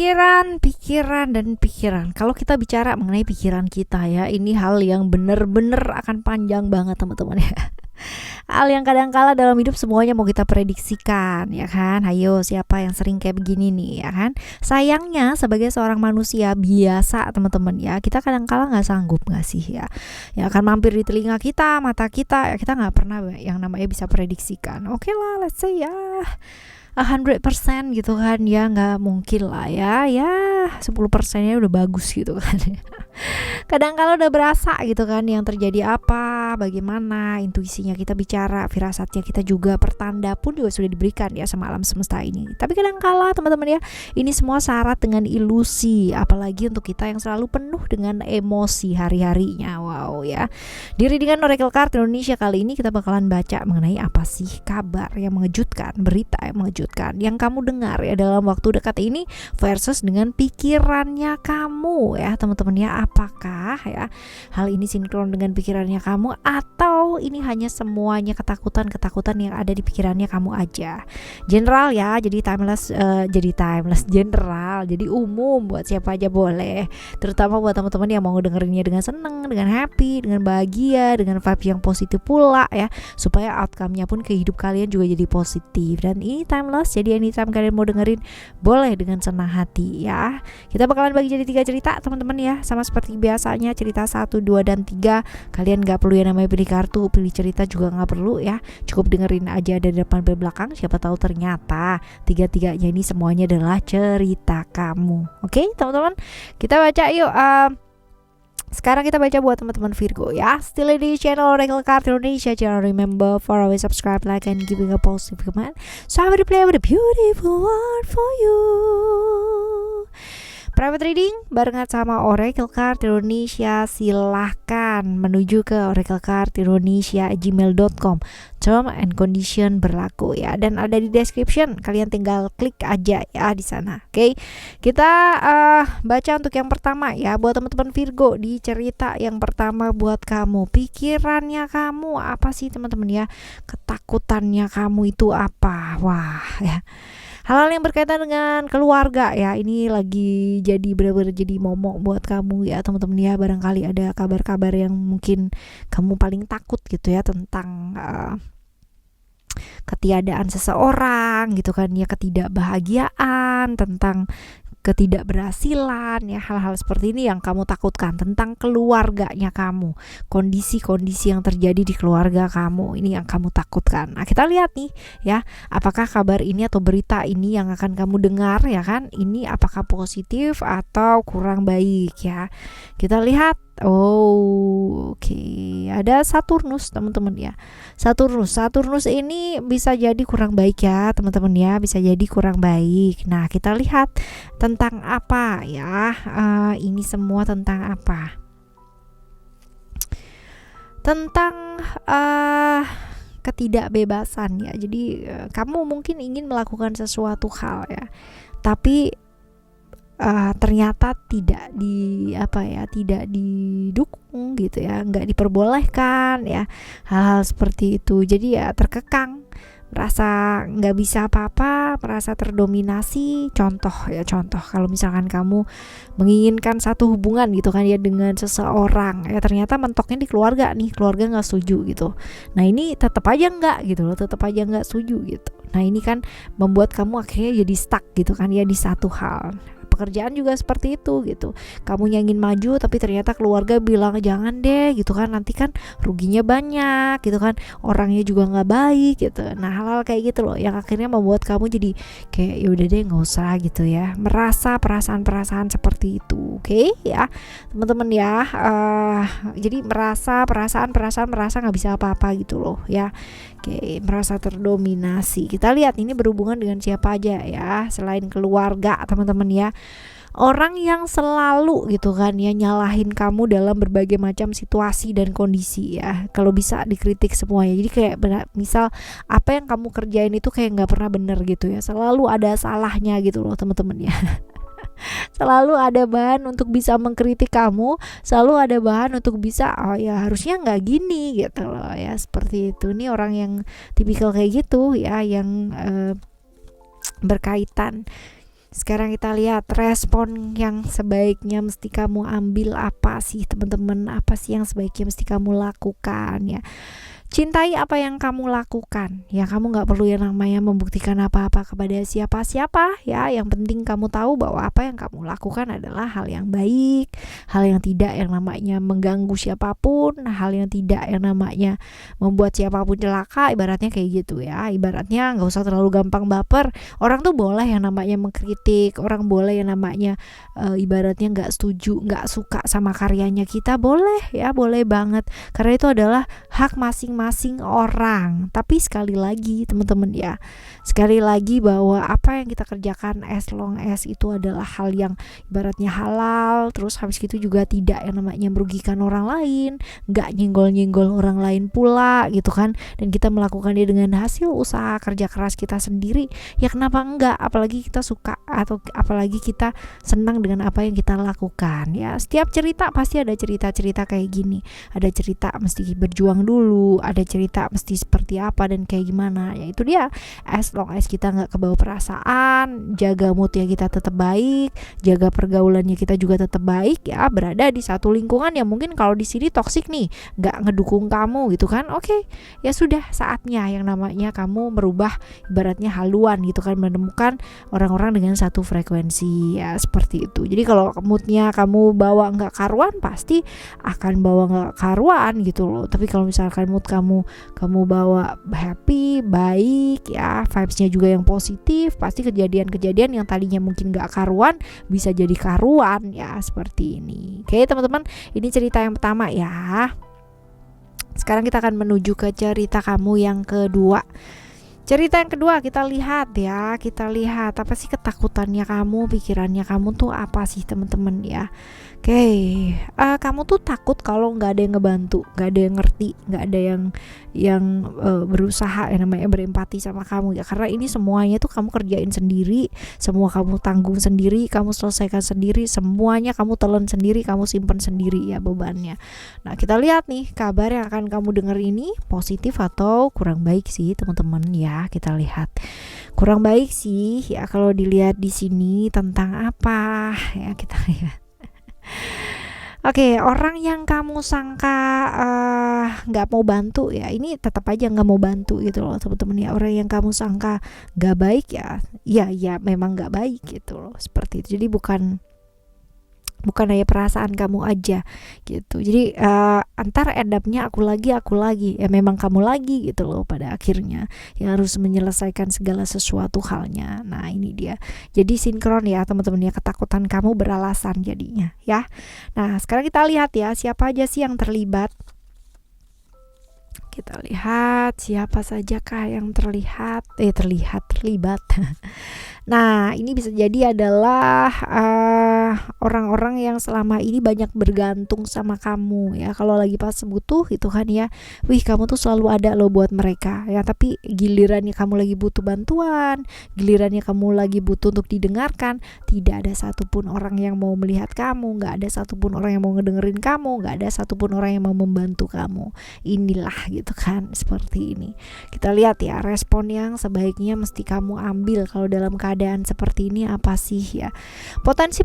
Pikiran dan pikiran. Kalau kita bicara mengenai pikiran kita ya, ini hal yang bener-bener akan panjang banget teman-teman ya. Hal yang kadang-kala dalam hidup semuanya mau kita prediksikan ya kan. Ayo, siapa yang sering kayak begini nih ya kan. Sayangnya sebagai seorang manusia biasa teman-teman ya, kita kadang-kala gak sanggup gak sih ya, yang akan mampir di telinga kita, mata kita ya, kita gak pernah yang namanya bisa prediksikan. Oke lah, let's say ya 100% gitu kan ya, nggak mungkin lah ya 10%-nya udah bagus gitu kan. Kadang kalau udah berasa gitu kan yang terjadi apa, bagaimana intuisinya kita bicara, firasatnya kita juga, pertanda pun juga sudah diberikan ya sama alam semesta ini. Tapi kadang kala teman-teman ya, ini semua syarat dengan ilusi, apalagi untuk kita yang selalu penuh dengan emosi hari-harinya. Wow ya. Di Readingan Oracle Card Indonesia kali ini kita bakalan baca mengenai apa sih kabar yang mengejutkan, berita yang mengejutkan yang kamu dengar ya dalam waktu dekat ini versus dengan pikirannya kamu ya teman-teman ya. Apakah ya hal ini sinkron dengan pikirannya kamu, atau ini hanya semuanya ketakutan yang ada di pikirannya kamu aja? General ya, jadi timeless general, jadi umum buat siapa aja boleh, terutama buat teman-teman yang mau dengerinnya dengan seneng, dengan happy, dengan bahagia, dengan vibe yang positif pula ya, supaya outcome-nya pun ke hidup kalian juga jadi positif. Dan ini timeless, jadi anytime kalian mau dengerin boleh dengan senang hati ya. Kita bakalan bagi jadi 3 cerita teman-teman ya, sama seperti biasanya cerita 1, 2, dan 3. Kalian gak perlu yang namanya pilih kartu, pilih cerita juga gak perlu ya, cukup dengerin aja dari depan ke belakang. Siapa tahu ternyata 3-3-nya ini semuanya adalah cerita kamu. Oke teman-teman, kita baca yuk. Sekarang kita baca buat teman-teman Virgo ya. Still di channel Oracle Card Indonesia. Jangan remember for always subscribe, like, and giving a positive comment. So I will play with a beautiful one for you. Private reading barengan sama Oracle Card Indonesia, silahkan menuju ke oraclecardindonesia@gmail.com. Term and condition berlaku ya, dan ada di description, kalian tinggal klik aja ya di sana. Oke, kita baca untuk yang pertama ya buat teman-teman Virgo. Di cerita yang pertama buat kamu, pikirannya kamu apa sih teman-teman ya, ketakutannya kamu itu apa? Wah ya, hal-hal yang berkaitan dengan keluarga ya, ini lagi jadi benar-benar jadi momok buat kamu ya teman-teman ya. Barangkali ada kabar-kabar yang mungkin kamu paling takut gitu ya, tentang ketiadaan seseorang gitu kan ya, ketidakbahagiaan, tentang ketidakberhasilan ya, hal-hal seperti ini yang kamu takutkan tentang keluarganya kamu, kondisi-kondisi yang terjadi di keluarga kamu ini yang kamu takutkan. Nah kita lihat nih ya, apakah kabar ini atau berita ini yang akan kamu dengar ya kan, ini apakah positif atau kurang baik ya. Kita lihat. Oke. Ada Saturnus teman-teman ya. Saturnus ini bisa jadi kurang baik ya teman-teman ya, bisa jadi kurang baik. Nah kita lihat tentang apa ya, ini semua tentang apa, tentang ketidakbebasan ya. Jadi kamu mungkin ingin melakukan sesuatu hal ya, tapi ternyata tidak tidak didukung gitu ya, nggak diperbolehkan ya, hal-hal seperti itu. Jadi ya terkekang, merasa nggak bisa apa-apa, merasa terdominasi. Contoh kalau misalkan kamu menginginkan satu hubungan gitu kan ya dengan seseorang ya, ternyata mentoknya di keluarga nih, keluarga nggak setuju gitu. Nah ini tetap aja nggak setuju gitu. Nah ini kan membuat kamu akhirnya jadi stuck gitu kan ya di satu hal. Pekerjaan juga seperti itu gitu, kamu ingin maju tapi ternyata keluarga bilang jangan deh gitu kan, nanti kan ruginya banyak gitu kan, orangnya juga nggak baik gitu. Nah hal-hal kayak gitu loh yang akhirnya membuat kamu jadi kayak yaudah deh nggak usah gitu ya, merasa perasaan seperti itu. Oke ya teman-teman ya, jadi merasa nggak bisa apa-apa gitu loh ya. Oke, merasa terdominasi. Kita lihat ini berhubungan dengan siapa aja ya, selain keluarga teman-teman ya. Orang yang selalu gitu kan ya nyalahin kamu dalam berbagai macam situasi dan kondisi ya. Kalau bisa dikritik semuanya. Jadi kayak misal apa yang kamu kerjain itu kayak nggak pernah bener gitu ya. Selalu ada salahnya gitu loh teman-teman ya. Selalu ada bahan untuk bisa mengkritik kamu, selalu ada bahan untuk bisa oh ya harusnya nggak gini gitu loh ya, seperti itu. Nih orang yang tipikal kayak gitu ya, yang berkaitan Sekarang kita lihat respon yang sebaiknya mesti kamu ambil apa sih teman-teman, apa sih yang sebaiknya mesti kamu lakukan ya. Cintai apa yang kamu lakukan ya, kamu nggak perlu yang namanya membuktikan apa-apa kepada siapa-siapa ya. Yang penting kamu tahu bahwa apa yang kamu lakukan adalah hal yang baik, hal yang tidak yang namanya mengganggu siapapun, hal yang tidak yang namanya membuat siapapun celaka, ibaratnya kayak gitu ya. Ibaratnya nggak usah terlalu gampang baper. Orang tuh boleh yang namanya mengkritik, orang boleh yang namanya ibaratnya nggak setuju, nggak suka sama karyanya kita, boleh ya, boleh banget, karena itu adalah hak masing-masing orang. Tapi sekali lagi teman-teman ya, sekali lagi bahwa apa yang kita kerjakan as long as itu adalah hal yang ibaratnya halal, terus habis itu juga tidak yang namanya merugikan orang lain, nggak nyenggol-nyenggol orang lain pula gitu kan, dan kita melakukannya dengan hasil usaha kerja keras kita sendiri, ya kenapa enggak, apalagi kita suka atau apalagi kita senang dengan apa yang kita lakukan ya. Setiap cerita pasti ada cerita-cerita kayak gini, ada cerita mesti berjuang dulu, ada cerita mesti seperti apa dan kayak gimana ya. Itu dia, as long as kita nggak kebawa perasaan, jaga moodnya kita tetap baik, jaga pergaulannya kita juga tetap baik ya, berada di satu lingkungan yang mungkin kalau di sini toksik nih, nggak ngedukung kamu gitu kan, oke, ya sudah saatnya yang namanya kamu merubah ibaratnya haluan gitu kan, menemukan orang-orang dengan satu frekuensi ya, seperti itu. Jadi kalau moodnya kamu bawa nggak karuan, pasti akan bawa nggak karuan gitu loh. Tapi kalau misalkan mood kamu bawa happy, baik ya, vibesnya juga yang positif, pasti kejadian-kejadian yang tadinya mungkin nggak karuan bisa jadi karuan ya, seperti ini. Oke teman-teman, ini cerita yang pertama ya. Sekarang kita akan menuju ke cerita kamu yang kedua. Cerita yang kedua kita lihat ya, kita lihat apa sih ketakutannya kamu, pikirannya kamu tuh apa sih teman-teman ya. Oke, kamu tuh takut kalau nggak ada yang ngebantu, nggak ada yang ngerti, nggak ada yang berusaha yang namanya berempati sama kamu ya. Karena ini semuanya tuh kamu kerjain sendiri, semua kamu tanggung sendiri, kamu selesaikan sendiri, semuanya kamu telan sendiri, kamu simpan sendiri ya bebannya. Nah kita lihat nih kabar yang akan kamu dengar ini positif atau kurang baik sih teman-teman ya. Kita lihat kurang baik sih ya kalau dilihat di sini tentang apa ya, kita lihat. Oke, orang yang kamu sangka nggak mau bantu ya, ini tetap aja nggak mau bantu gitu loh teman-teman ya. Orang yang kamu sangka nggak baik ya memang nggak baik gitu loh, seperti itu. Jadi bukan hanya perasaan kamu aja gitu. Jadi antar endapnya aku lagi ya, memang kamu lagi gitu loh pada akhirnya yang harus menyelesaikan segala sesuatu halnya. Nah ini dia, jadi sinkron ya teman-teman ya, ketakutan kamu beralasan jadinya ya. Nah sekarang kita lihat ya siapa aja sih yang terlibat. Kita lihat siapa sajakah yang terlibat. Nah ini bisa jadi adalah orang-orang yang selama ini banyak bergantung sama kamu ya. Kalau lagi pas butuh gitu kan ya, wih kamu tuh selalu ada loh buat mereka ya. Tapi gilirannya kamu lagi butuh bantuan, gilirannya kamu lagi butuh untuk didengarkan, tidak ada satupun orang yang mau melihat kamu, nggak ada satupun orang yang mau ngedengerin kamu, nggak ada satupun orang yang mau membantu kamu. Inilah gitu kan, seperti ini. Kita lihat ya respon yang sebaiknya mesti kamu ambil kalau dalam keadaan seperti ini apa sih ya. Potensi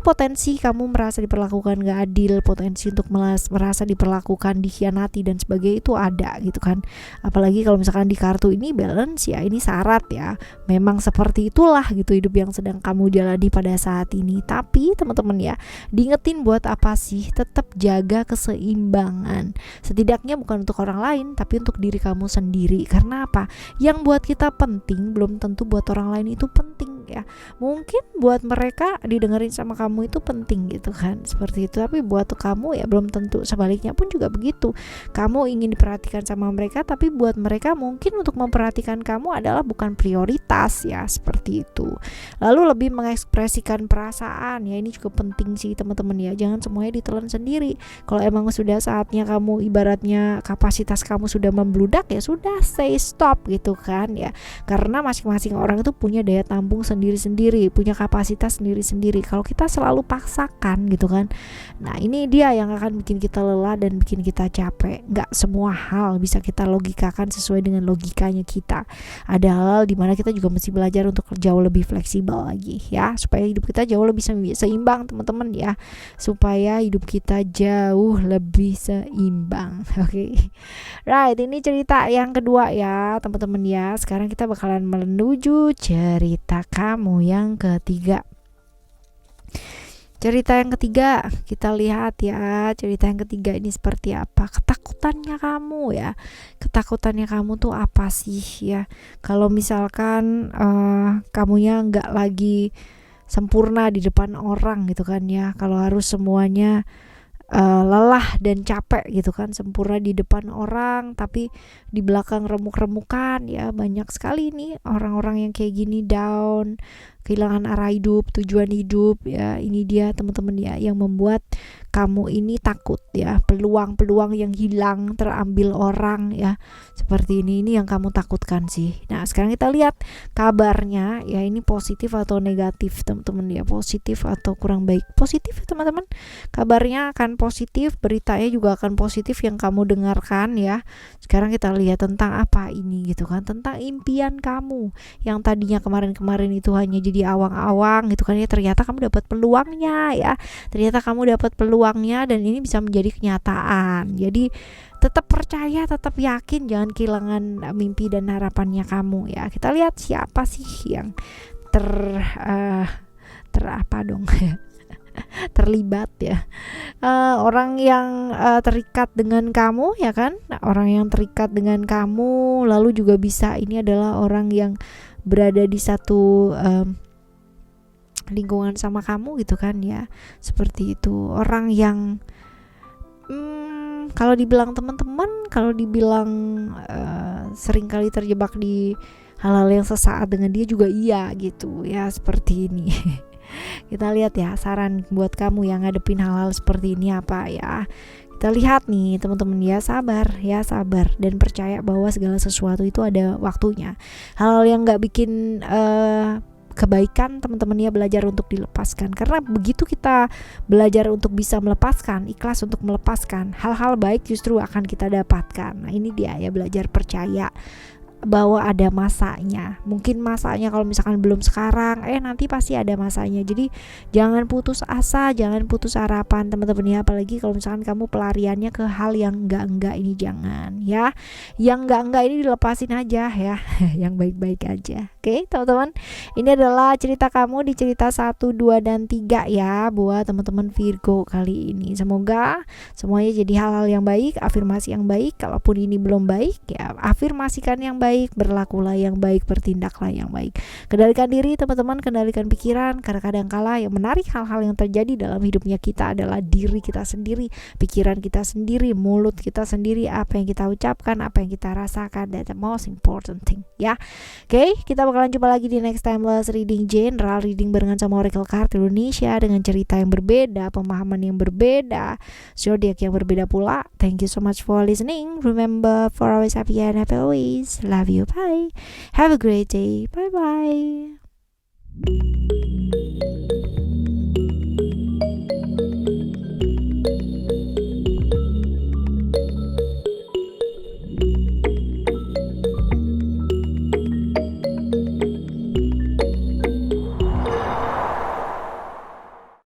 kamu merasa diperlakukan gak adil, potensi untuk merasa diperlakukan dikhianati dan sebagainya itu ada gitu kan. Apalagi kalau misalkan di kartu ini balance ya, ini syarat ya, memang seperti itulah gitu hidup yang sedang kamu jalani pada saat ini. Tapi teman-teman ya, diingetin buat apa sih, tetap jaga keseimbangan, setidaknya bukan untuk orang lain tapi untuk diri kamu sendiri. Karena apa, yang buat kita penting belum tentu buat orang lain itu penting ya. Mungkin buat mereka didengerin sama kamu itu penting gitu kan, seperti itu, tapi buat kamu ya belum tentu. Sebaliknya pun juga begitu, kamu ingin diperhatikan sama mereka tapi buat mereka mungkin untuk memperhatikan kamu adalah bukan prioritas ya, seperti itu. Lalu lebih mengekspresikan perasaan ya, ini juga penting sih teman-teman ya, jangan semuanya ditelan sendiri. Kalau emang sudah saatnya kamu ibaratnya kapasitas kamu sudah membludak ya sudah, say stop gitu kan ya. Karena masing-masing orang itu punya daya tampung sendiri sendiri-sendiri, punya kapasitas sendiri-sendiri. Kalau kita selalu paksakan gitu kan, nah ini dia yang akan bikin kita lelah dan bikin kita capek. Nggak semua hal bisa kita logikakan sesuai dengan logikanya kita. Ada hal dimana kita juga mesti belajar untuk jauh lebih fleksibel lagi ya, supaya hidup kita jauh lebih seimbang teman-teman ya, supaya hidup kita jauh lebih seimbang. Oke. Right, ini cerita yang kedua ya teman-teman ya. Sekarang kita bakalan menuju cerita kamu yang ketiga. Cerita yang ketiga, kita lihat ya, cerita yang ketiga ini seperti apa. Ketakutannya kamu ya. Ketakutannya kamu tuh apa sih ya? Kalau misalkan kamunya nggak lagi sempurna di depan orang gitu kan ya. Kalau harus semuanya lelah dan capek gitu kan, sempurna di depan orang tapi di belakang remuk-remukan ya. Banyak sekali nih orang-orang yang kayak gini, down, kehilangan arah hidup, tujuan hidup ya. Ini dia teman-teman ya yang membuat kamu ini takut ya, peluang-peluang yang hilang, terambil orang ya, seperti ini yang kamu takutkan sih. Nah sekarang kita lihat kabarnya ya, ini positif atau negatif teman-teman ya, positif atau kurang baik. Positif ya teman-teman, kabarnya akan positif, beritanya juga akan positif yang kamu dengarkan ya. Sekarang kita lihat tentang apa ini gitu kan, tentang impian kamu yang tadinya kemarin-kemarin itu hanya jadi awang-awang gitu kan ya, ternyata kamu dapat peluangnya ya, ternyata kamu dapat peluangnya dan ini bisa menjadi kenyataan. Jadi tetap percaya, tetap yakin, jangan kehilangan mimpi dan harapannya kamu ya. Kita lihat siapa sih yang terlibat ya, orang yang terikat dengan kamu ya kan, orang yang terikat dengan kamu, lalu juga bisa ini adalah orang yang berada di satu lingkungan sama kamu gitu kan ya, seperti itu. Orang yang kalau dibilang teman-teman, kalau dibilang seringkali terjebak di hal-hal yang sesaat dengan dia juga iya gitu ya, seperti ini. Kita lihat ya saran buat kamu yang ngadepin hal-hal seperti ini apa ya. Kita lihat nih teman-teman ya, sabar dan percaya bahwa segala sesuatu itu ada waktunya. Hal yang nggak bikin kebaikan teman-teman ya, belajar untuk dilepaskan, karena begitu kita belajar untuk bisa melepaskan, ikhlas untuk melepaskan, hal-hal baik justru akan kita dapatkan. Nah ini dia ya, belajar percaya bahwa ada masanya. Mungkin masanya kalau misalkan belum sekarang, nanti pasti ada masanya. Jadi jangan putus asa, jangan putus harapan teman-teman ya. Apalagi kalau misalkan kamu pelariannya ke hal yang enggak ini, jangan ya. Yang enggak ini dilepasin aja ya. Yang baik-baik aja. Oke teman-teman, ini adalah cerita kamu di cerita 1, 2, dan 3 ya, buat teman-teman Virgo kali ini. Semoga semuanya jadi hal-hal yang baik, afirmasi yang baik. Kalaupun ini belum baik ya, afirmasikan yang baik, berlakulah yang baik, bertindaklah yang baik. Kendalikan diri teman-teman, kendalikan pikiran, karena kadang-kala yang menarik hal-hal yang terjadi dalam hidupnya kita adalah diri kita sendiri, pikiran kita sendiri, mulut kita sendiri, apa yang kita ucapkan, apa yang kita rasakan. That's the most important thing ya. Oke, kita bakalan jumpa lagi di next timeless reading, general reading barengan sama Oracle Card Indonesia, dengan cerita yang berbeda, pemahaman yang berbeda, zodiak yang berbeda pula. Thank you so much for listening. Remember, for always happy and happy always. Love you. Bye. Have a great day. Bye bye.